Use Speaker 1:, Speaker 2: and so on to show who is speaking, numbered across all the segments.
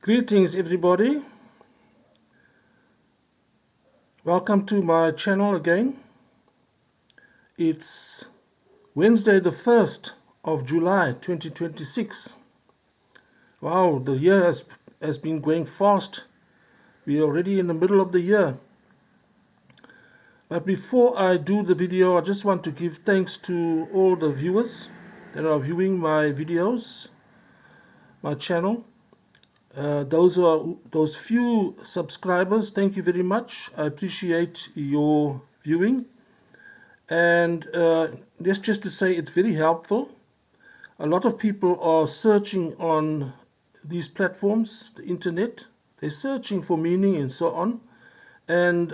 Speaker 1: Greetings everybody, welcome to my channel again. It's Wednesday the 1st of July 2026. Wow, the year has been going fast. We're already in the middle of the year. But before I do the video, I just want to give thanks to all the viewers that are viewing my videos, my channel. Those few subscribers, thank you very much. I appreciate your viewing, and just to say it's very helpful. A lot of people are searching on these platforms, the internet. They're searching for meaning and so on, and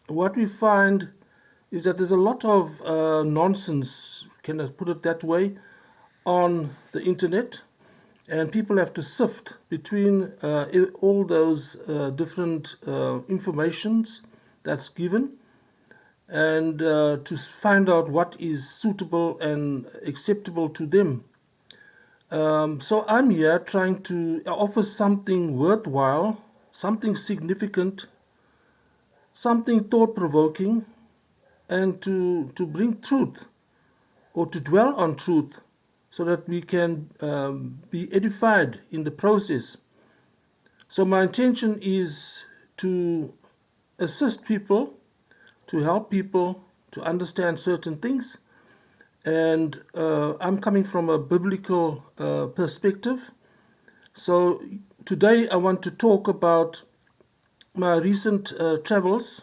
Speaker 1: what we find is that there's a lot of nonsense, can I put it that way, on the internet. And people have to sift between all those different informations that's given, and to find out what is suitable and acceptable to them. So I'm here trying to offer something worthwhile, something significant, something thought-provoking, and to bring truth, or to dwell on truth, so that we can be edified in the process. So my intention is to assist people, to help people to understand certain things, and I'm coming from a biblical perspective. So today I want to talk about my recent travels.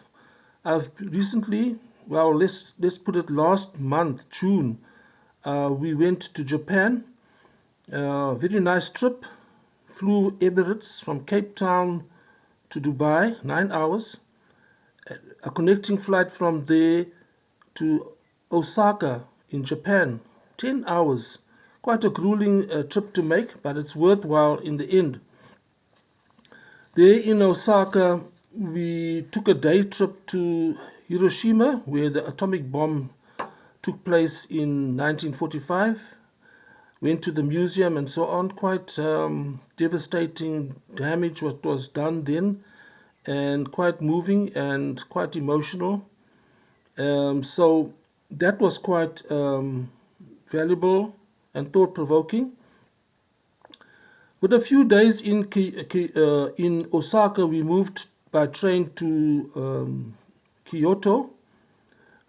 Speaker 1: I've recently, well, let's put it last month, June, we went to Japan. Very nice trip. Flew Emirates from Cape Town to Dubai, 9 hours. A connecting flight from there to Osaka in Japan, 10 hours. Quite a grueling trip to make, but it's worthwhile in the end. There in Osaka, we took a day trip to Hiroshima, where the atomic bomb took place in 1945. Went to the museum and so on. Quite devastating damage what was done then, and quite moving and quite emotional. So that was quite valuable and thought-provoking. With a few days in Osaka, we moved by train to Kyoto.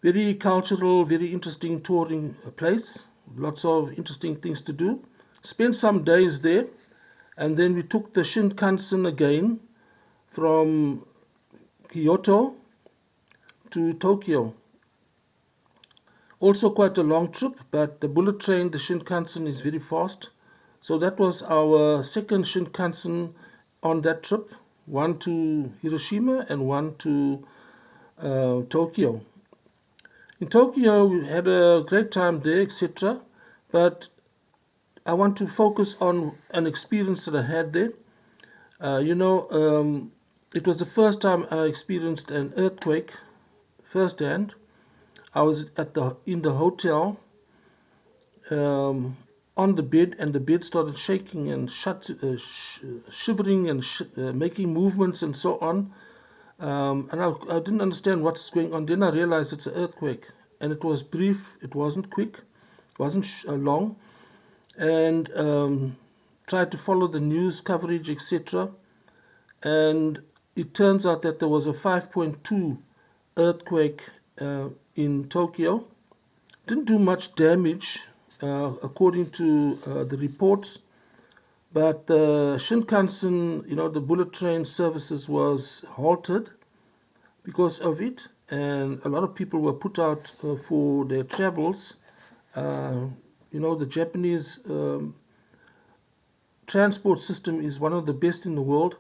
Speaker 1: Very cultural, very interesting touring place. Lots of interesting things to do. Spent some days there, and then we took the Shinkansen again from Kyoto to Tokyo. Also quite a long trip, but the bullet train, the Shinkansen, is very fast. So that was our second Shinkansen on that trip. One to Hiroshima and one to Tokyo. In Tokyo, we had a great time there, etc. But I want to focus on an experience that I had there. It was the first time I experienced an earthquake firsthand. I was in the hotel, on the bed, and the bed started shaking and shivering and making movements and so on. And I didn't understand what's going on. Then I realized it's an earthquake, and it was brief. It wasn't quick. It wasn't long. And tried to follow the news coverage, etc. And it turns out that there was a 5.2 earthquake in Tokyo. Didn't do much damage, according to the reports. But the Shinkansen, the bullet train services was halted because of it, and a lot of people were put out for their travels. The Japanese transport system is one of the best in the world,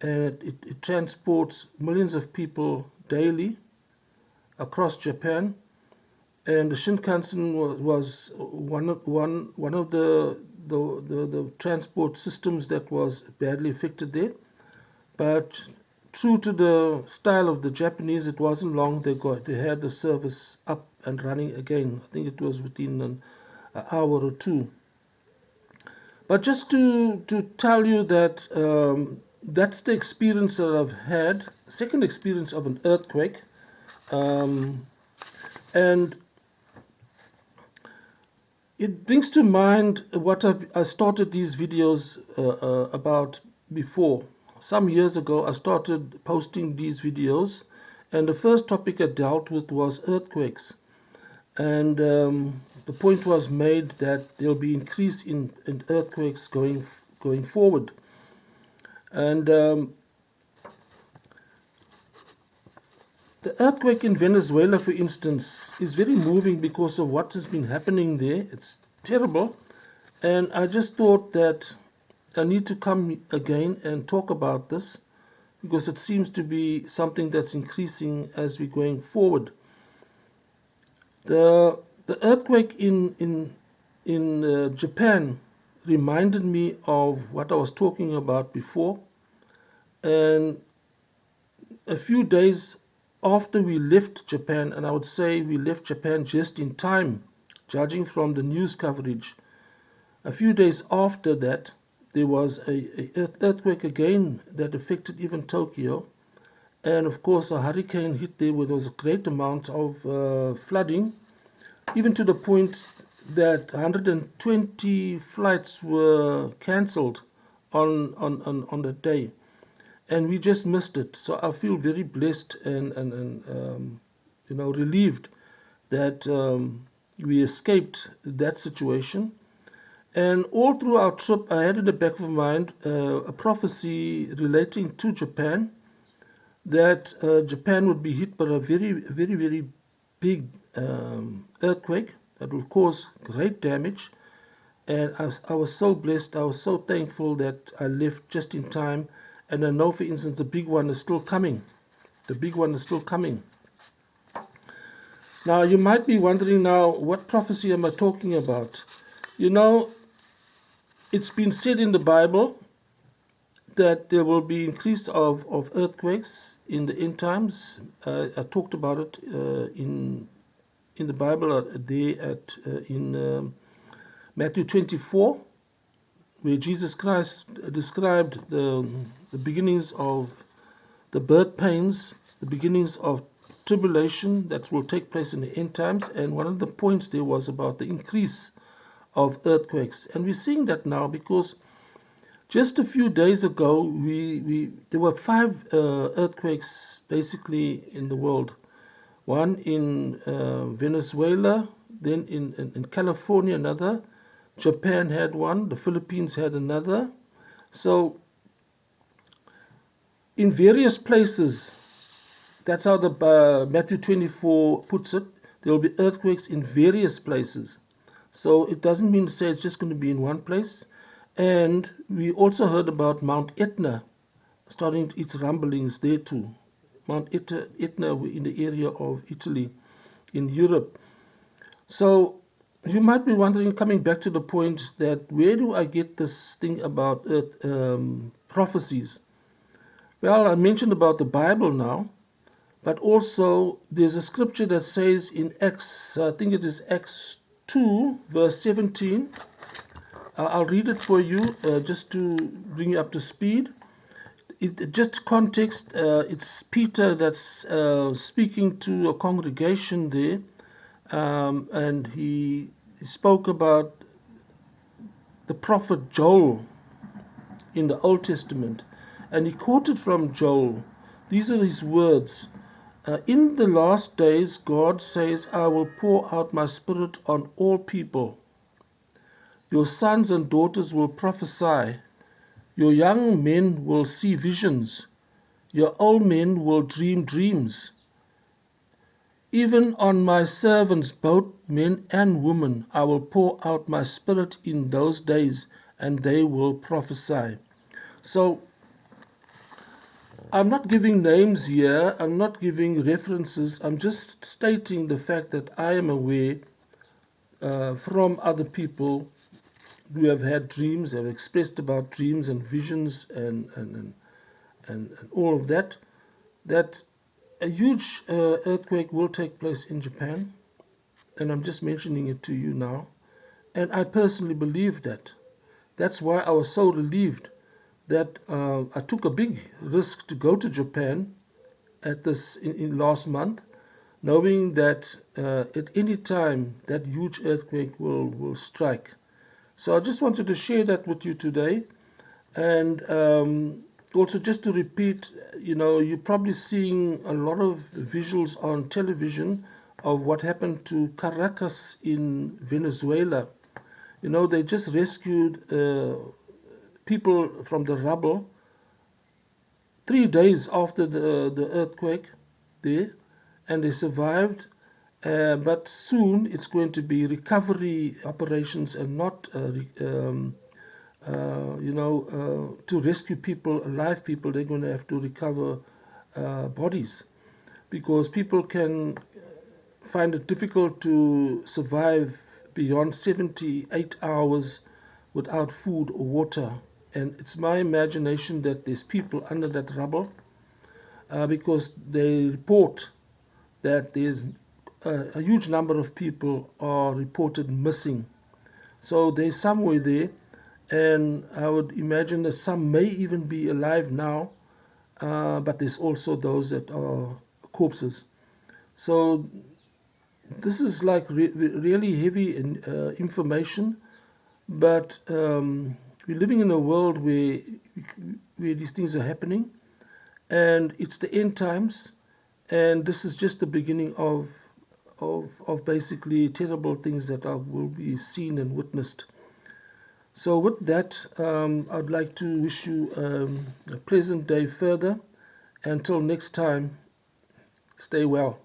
Speaker 1: and it transports millions of people daily across Japan. And the Shinkansen was one of the transport systems that was badly affected there. But true to the style of the Japanese, it wasn't long. They had the service up and running again. I think it was within an hour or two. But just to tell you that that's the experience that I've had, second experience of an earthquake. And it brings to mind what I started these videos about before. Some years ago, I started posting these videos, and the first topic I dealt with was earthquakes. And the point was made that there'll be increase in earthquakes going forward. And the earthquake in Venezuela, for instance, is very moving because of what has been happening there. It's terrible. And I just thought that I need to come again and talk about this because it seems to be something that's increasing as we're going forward. The earthquake in Japan reminded me of what I was talking about before. And a few days after we left Japan, and I would say we left Japan just in time, judging from the news coverage, a few days after that, there was a earthquake again that affected even Tokyo. And of course, a hurricane hit there where there was a great amount of flooding, even to the point that 120 flights were cancelled on that day. And we just missed it. So I feel very blessed and relieved that we escaped that situation. And all through our trip, I had in the back of my mind a prophecy relating to Japan, that Japan would be hit by a very, very, very big earthquake that will cause great damage. And I was so blessed, I was so thankful that I left just in time. And I know, for instance, the big one is still coming. The big one is still coming. Now, you might be wondering now, what prophecy am I talking about? You know, it's been said in the Bible that there will be increase of earthquakes in the end times. I talked about it in the Bible there in Matthew 24, where Jesus Christ described the beginnings of the birth pains, the beginnings of tribulation that will take place in the end times. And one of the points there was about the increase of earthquakes. And we're seeing that now because just a few days ago, there were 5 earthquakes basically in the world. One in Venezuela, then in California another, Japan had one, the Philippines had another. So in various places, that's how the Matthew 24 puts it, there will be earthquakes in various places. So it doesn't mean to say it's just going to be in one place. And we also heard about Mount Etna starting its rumblings there too. Mount Etna in the area of Italy, in Europe. So you might be wondering, coming back to the point, that where do I get this thing about prophecies? Well, I mentioned about the Bible now, but also there's a scripture that says in Acts, I think it is Acts 2, verse 17. I'll read it for you just to bring you up to speed. Just context, it's Peter that's speaking to a congregation there, and he spoke about the prophet Joel in the Old Testament, and he quoted from Joel. These are his words. In the last days, God says, I will pour out my spirit on all people. Your sons and daughters will prophesy. Your young men will see visions. Your old men will dream dreams. Even on my servants, both men and women, I will pour out my spirit in those days, and they will prophesy. So, I'm not giving names here, I'm not giving references, I'm just stating the fact that I am aware from other people who have had dreams, have expressed about dreams and visions and all of that, that a huge earthquake will take place in Japan, and I'm just mentioning it to you now. And I personally believe that. That's why I was so relieved that I took a big risk to go to Japan at this in last month, knowing that at any time that huge earthquake will strike. So I just wanted to share that with you today. And also, just to repeat, you're probably seeing a lot of visuals on television of what happened to Caracas in Venezuela. They just rescued people from the rubble 3 days after the earthquake there, and they survived. But soon it's going to be recovery operations and not, to rescue people, alive people. They're going to have to recover bodies because people can find it difficult to survive beyond 78 hours without food or water. And it's my imagination that there's people under that rubble because they report that there's a huge number of people are reported missing. So they're somewhere there, and I would imagine that some may even be alive now, but there's also those that are corpses. So this is like really heavy information, but we're living in a world where these things are happening, and it's the end times, and this is just the beginning of basically terrible things that will be seen and witnessed. So with that, I'd like to wish you a pleasant day further. Until next time, stay well.